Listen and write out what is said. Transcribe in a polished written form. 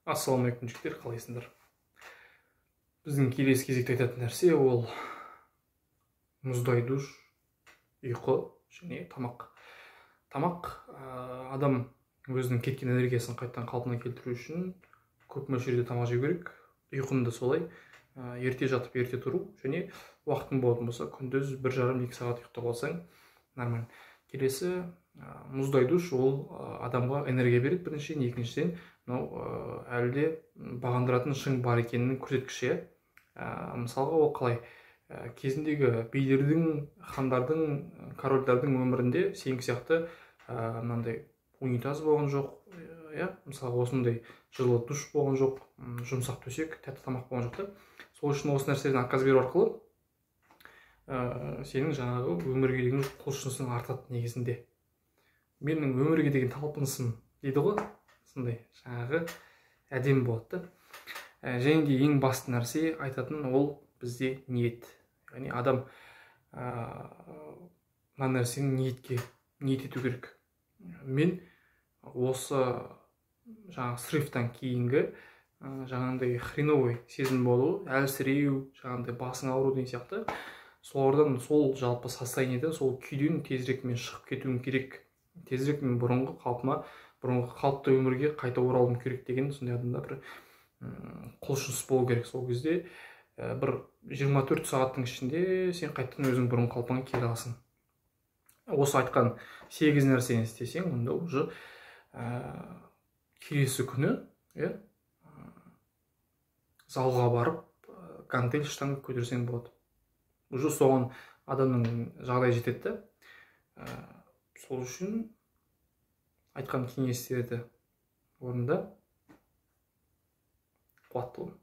Ассалаумағалейкум жігіттер, қалайсыңдар? Біздің келесі кезекте айтатын нәрсе ол мұздай душ, ұйқы және тамақ. Адам өзінің кеткен энергиясын қайттан қалпына келтіру үшін көп мөлшерде тамақ жеу керек. Ұйқыны да солай. Ерте жатып, ерте тұру және уақытың болатын болса, күндіз 1,5-2 сағат ұйықтап алсаң нормально. Келесі мұздай душ ол адамға энергия береді біріншіден, екіншіден әлде бағындыратын шың бар екенінің көрсеткіші. Мысалға ол қалай? Кезіндегі билердің, хандардың, корольдардың өмірінде сенің сияқты мынандай унитаз болған жоқ, мысалы осындай жылы душ болған жоқ, жұмсақ төсек, тәтті тамақ болған жоқ та. Сол үшін осы нәрседен отказ беру арқылы сенің жаңағы өмірге деген құлшынысың артады негізінде. Менің өмірге деген талпынысым дейді ғой, сондай жаңағы әдемі болады. Және де ең басты нәрсе айтатын ол бізде ниет. Яғни адам мына нәрсені ниет ету керек. Мен осы жаңағы срывтан кейінгі жаңағындай хреновый сезім болу, әлсіреу, жаңағындай басың ауыру деген сияқты, солардан, сол жалпы состояниеден, сол күйден тезірек мен шығып кетуім керек. Тезірек мен бұрынғы қалпыма, бұрынғы қалыпты өмірге қайта оралуым керек деген сондай адамда бір құлшыныс болу керек. Сол кезде бір 24 сағаттың ішінде сен қайттан өзің бұрынғы қалпыңа келе аласың. Осы айтқан 8 нәрсені істесең, онда уже келесі күні залға барып гантель штанга көтерсең болады. Уже соған адамның жағдай жетеді. Сол үшін айтқан кеңестерді орында. Қуатты бол.